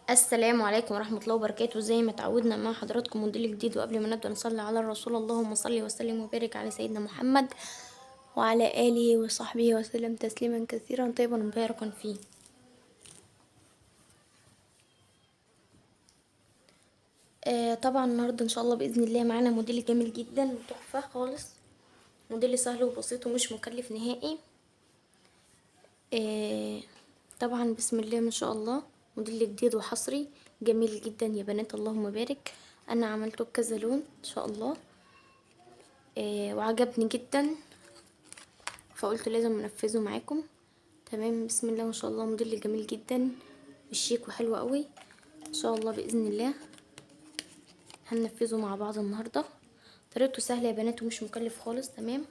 السلام عليكم ورحمة الله وبركاته. زي ما تعودنا مع حضراتكم موديل جديد، وقبل ما نبدأ نصلي على الرسول. اللهم صل وسلم وبارك على سيدنا محمد وعلى آله وصحبه وسلم تسليما كثيرا طيبا مباركا فيه. طبعا النهاردة ان شاء الله بإذن الله معانا موديل جميل جدا وتحفة خالص. موديل سهل وبسيط ومش مكلف نهائي. طبعا بسم الله ما شاء الله، موديل جديد وحصري جميل جدا يا بنات. اللهم بارك. انا عملته بكذا لون ان شاء الله، وعجبني جدا فقلت لازم انفذه معاكم. تمام، بسم الله ما شاء الله، موديل جميل جدا وشيك وحلو قوي ان شاء الله باذن الله. هننفذه مع بعض النهارده. طريقته سهله يا بنات ومش مكلف خالص. تمام،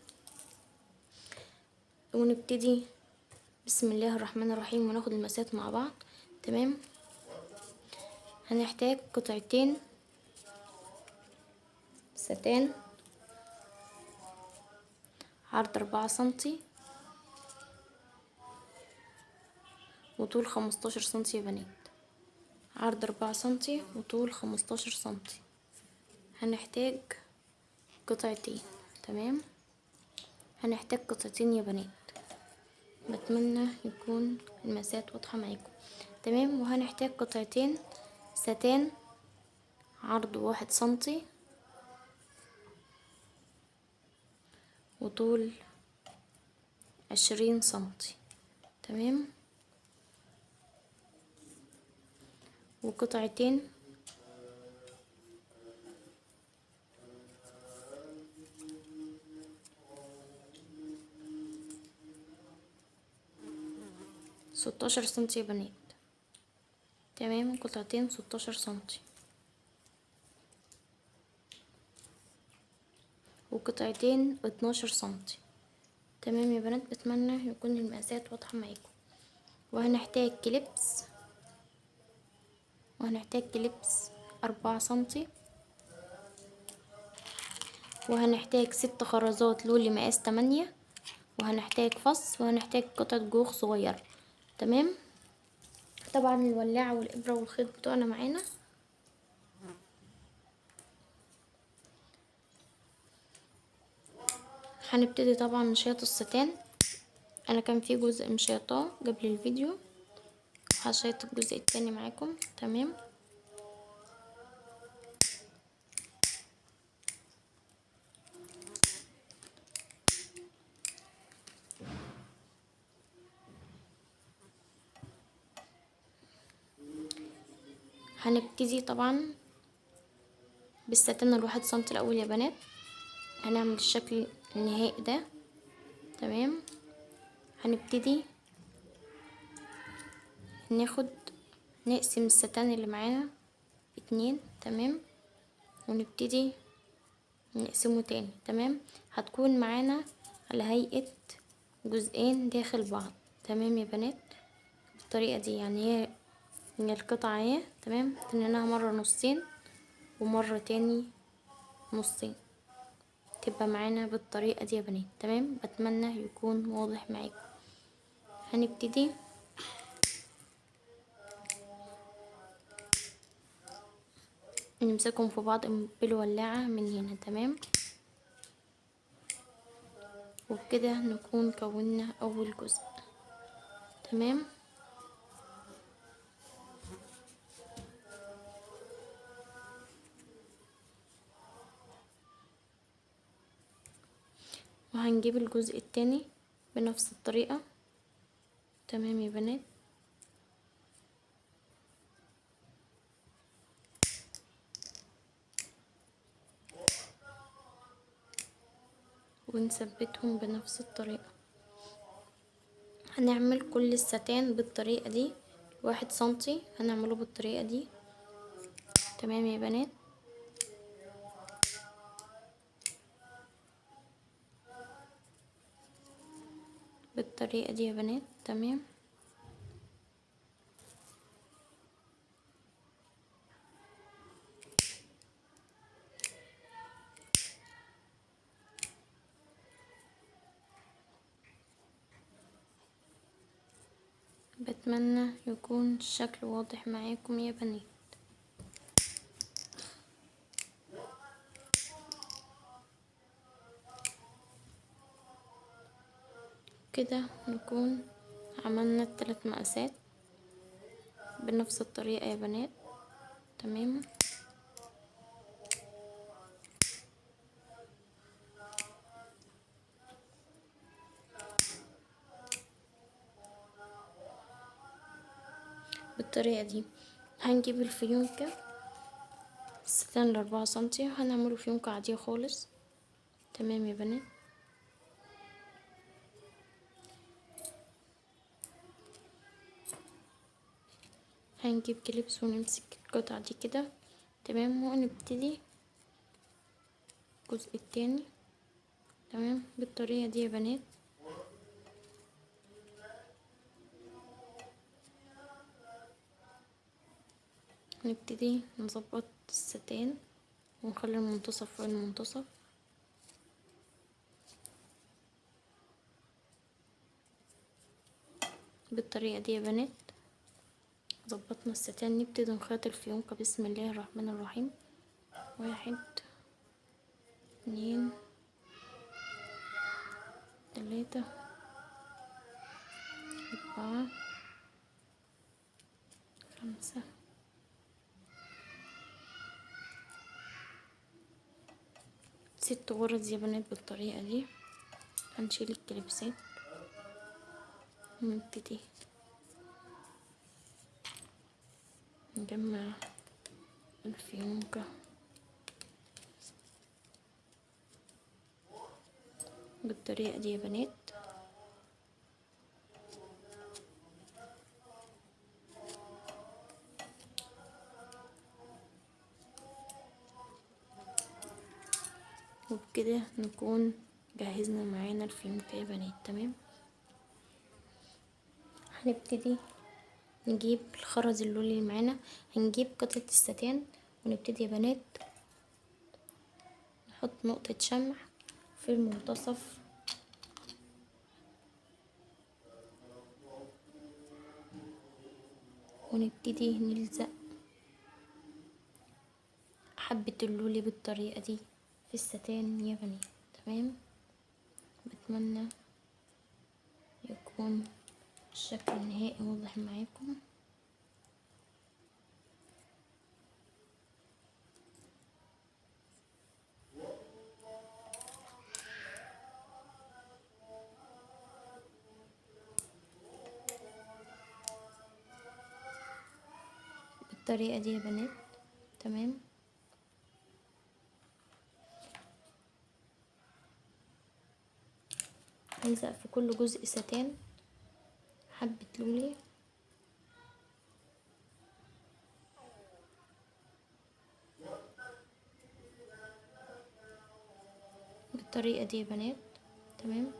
ونبتدي بسم الله الرحمن الرحيم وناخد المقاسات مع بعض. تمام، هنحتاج قطعتين ستان عرض 4 سنتي وطول 15 سنتي يا بنات. عرض 4 سنتي وطول 15 سنتي. هنحتاج قطعتين. تمام، هنحتاج قطعتين يا بنات. بتمنى يكون المقاسات واضحة معاكم. تمام، وهنحتاج قطعتين ستان عرض 1 سنتي وطول 20 سنتي. تمام، وقطعتين ستاشر سنتي يا بنات. تمام، قطعتين 16 سنتي وقطعتين 12 سنتي. تمام يا بنات، بتمنى يكون المقاسات واضحة معاكم. وهنحتاج كليبس 4 سنتي. وهنحتاج 6 خرزات لولي مقاس 8. وهنحتاج فص، وهنحتاج قطعة جوخ صغيرة. تمام، طبعا الولاعة والإبرة والخيط بتوعنا معانا. هنبتدي طبعا نشيط الستان. انا كان في جزء مشيطاه قبل الفيديو، هشيط الجزء التاني معاكم. تمام، هنبتدي طبعا بالستان ال1 سنتي الاول يا بنات. هنعمل الشكل النهائي ده. تمام، هنبتدي نقسم الستان اللي معانا 2. تمام، ونبتدي نقسمه تاني. تمام، هتكون معانا على هيئة جزئين داخل بعض. تمام يا بنات، بالطريقة دي. يعني هي من القطعة اهي. تمام، تنيناها مرة نصين ومرة تاني نصين، تبقى معانا بالطريقة دي يا بنات. تمام، بتمنى يكون واضح معاكم. هنبتدي نمسكهم في بعض بالولاعة من هنا. تمام، وبكده نكون كونا اول جزء. تمام، وهنجيب الجزء التاني بنفس الطريقة. تمام يا بنات، ونثبتهم بنفس الطريقة. هنعمل كل الستان بالطريقة دي. 1 سنتي هنعمله بالطريقة دي. تمام يا بنات، بالطريقة دي يا بنات. تمام، بتمنى يكون الشكل واضح معاكم يا بنات. كده نكون عملنا الثلاث مقاسات بنفس الطريقة يا بنات. تمام. بالطريقة دي هنجيب الفيونكة الستان ال4 سنتي وهنعمله فيونكة عادية خالص. تمام يا بنات. هنجيب كليبس ونمسك القطعة دي كده. تمام. ونبتدي الجزء التاني. تمام بالطريقة دي يا بنات. نبتدي نظبط الستان ونخلي المنتصف فوق المنتصف بالطريقة دي يا بنات. ظبطنا الستان، نبتدي نخيط الفيونكة بسم الله الرحمن الرحيم. 1 2 3 4 5 6 غرز يا بنات. بالطريقة دي هنشيل الكليبسات ونبتدي نجمع الفيونكة بالطريقة دي يا بنات. وبكده نكون جهزنا معانا الفيونكة يا بنات. تمام. هنبتدي نجيب الخرز اللولي اللي معانا، هنجيب قطعة الستان ونبتدي يا بنات نحط نقطة شمع في المنتصف ونبتدي نلزق حبة اللولي بالطريقة دي في الستان يا بنات. تمام. بتمنى يكون الشكل النهائي واضح معاكم. بالطريقة دي يا بنات. تمام. هنلزق في كل جزء ستان حبة لولي بالطريقة دي يا بنات. تمام.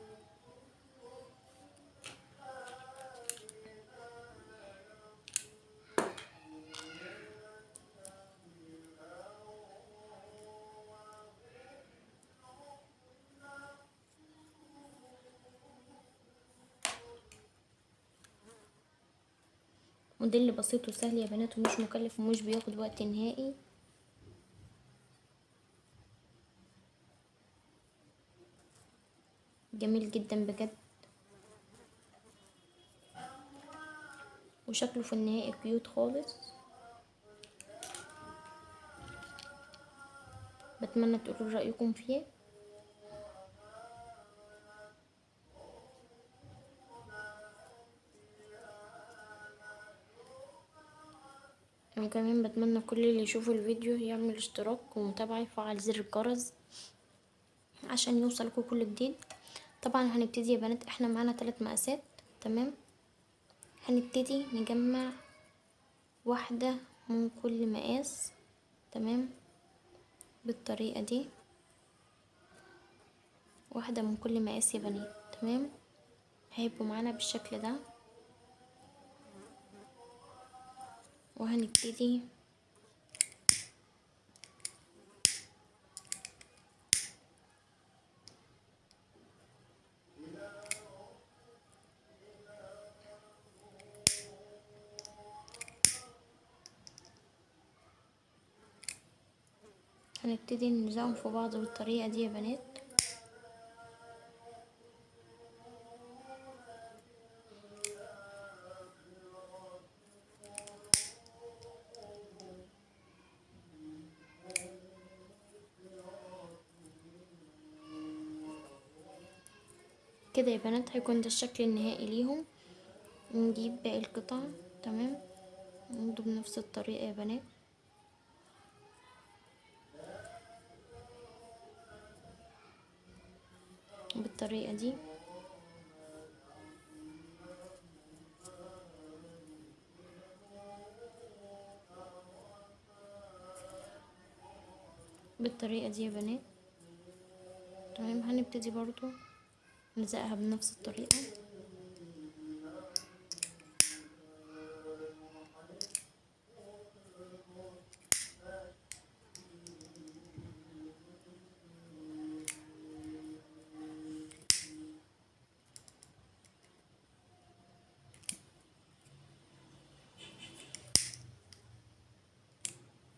موديل بسيط وسهل يا بنات ومش مكلف ومش بياخد وقت نهائي. جميل جدا بجد وشكله في النهائي كيوت خالص. بتمنى تقولوا رأيكم فيه. وكمان بتمنى كل اللي يشوفوا الفيديو يعمل اشتراك ومتابعة ويفعل زر الجرس عشان يوصلكوا كل جديد. طبعا هنبتدي يا بنات، احنا معانا 3 مقاسات. تمام. هنبتدي نجمع واحدة من كل مقاس. تمام. بالطريقة دي واحدة من كل مقاس يا بنات. تمام. هيبقوا معانا بالشكل ده. وهنبتدي هنبتدي نلزقهم في بعض بالطريقة دي يا بنات. كده يا بنات هيكون ده الشكل النهائي ليهم. نجيب باقي القطع، تمام، برضه بنفس الطريقة يا بنات. بالطريقة دي. بالطريقة دي يا بنات، تمام. هنبتدي برضو نلزقها بنفس الطريقة.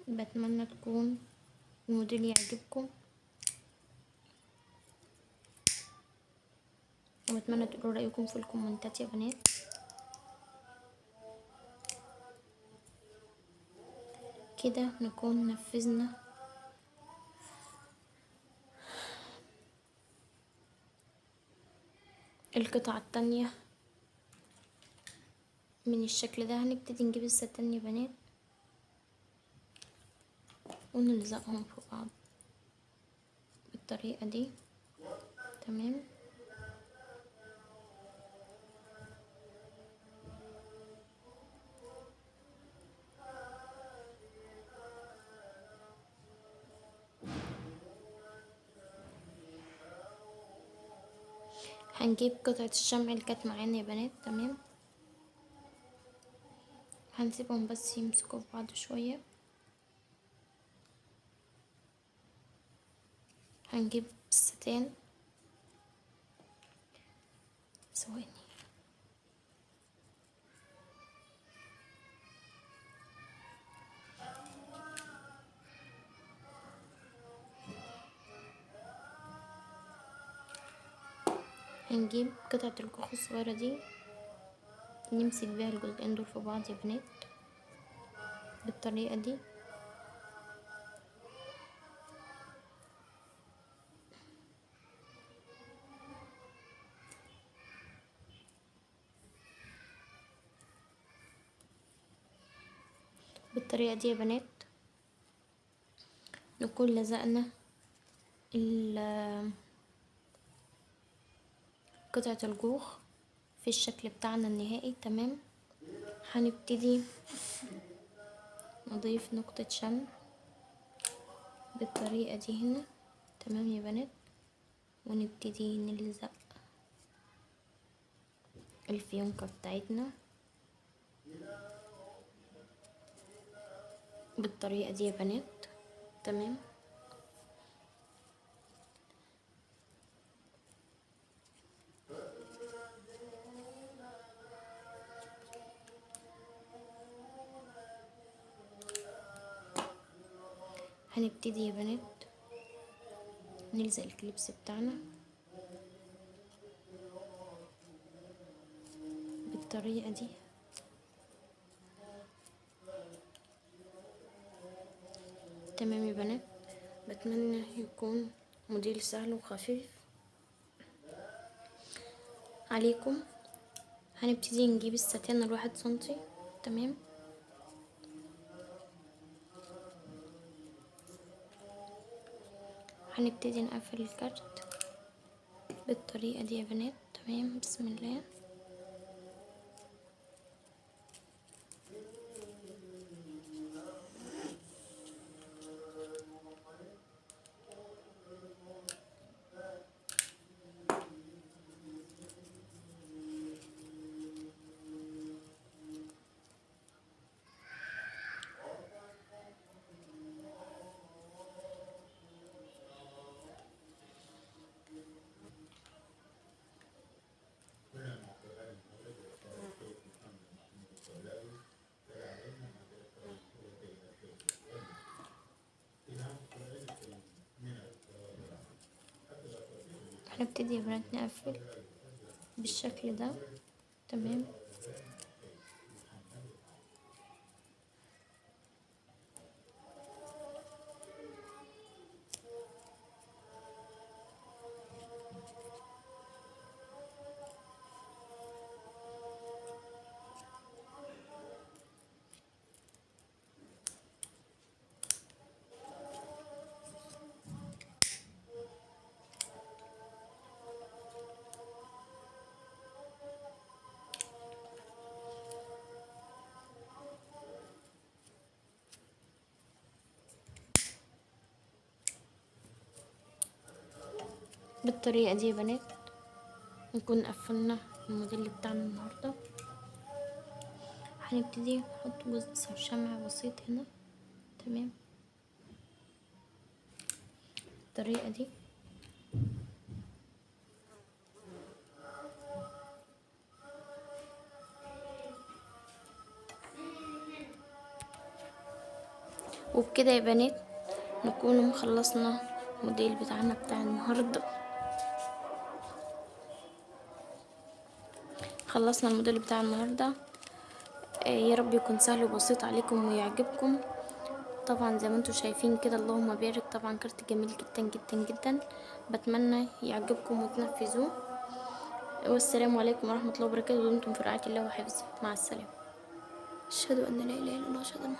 بتمنى تكون الموديل يعجبكم، وبتمنى تقولوا رأيكم في الكومنتات يا بنات. كده نكون نفذنا القطعة التانية من الشكل ده. هنبتدي نجيب الستان يا بنات ونلزقهم في بعض بالطريقة دي، تمام. هنجيب قطعة الشمع اللي كانت معانا يا بنات، تمام. هنسيبهم بس يمسكوا في بعض شوية. هنجيب الستان، ثواني، هنجيب قطعة الكوخ الصغيرة دي نمسك بيها الجزئين دول في بعض يا بنات بالطريقة دي. بالطريقة دي يا بنات نكون لزقنا قطعة الجوخ في الشكل بتاعنا النهائي، تمام. هنبتدي نضيف نقطة شمع بالطريقة دي هنا، تمام يا بنات، ونبتدي نلزق الفيونكة بتاعتنا بالطريقة دي يا بنات، تمام. هنبتدي يا بنات نلزق الكليبس بتاعنا بالطريقة دي، تمام يا بنات. بتمنى يكون موديل سهل وخفيف عليكم. هنبتدي نجيب الستان الواحد سنتي، تمام. هنبتدي نقفل الكارت بالطريقة دي يا بنات، تمام. بسم الله. هنبتدي يا بنات نقفل بالشكل ده. تمام. بالطريقة دي يا بنات نكون قفلنا الموديل بتاعنا النهاردة. هنبتدي نحط جزء شمع بسيط هنا. تمام. بالطريقة دي وبكده يا بنات نكون مخلصنا الموديل بتاعنا بتاع النهاردة. خلصنا الموديل بتاع النهاردة. يا رب يكون سهل وبسيط عليكم ويعجبكم. طبعا زي ما انتم شايفين كده اللهم بارك، طبعا كارت جميل جدا جدا جدا. بتمنى يعجبكم وتنفذوه. والسلام عليكم ورحمة الله وبركاته. دمتم في رعاية الله وحفظه. مع السلامة. أشهد أن لا إله إلا الله، أشهد أن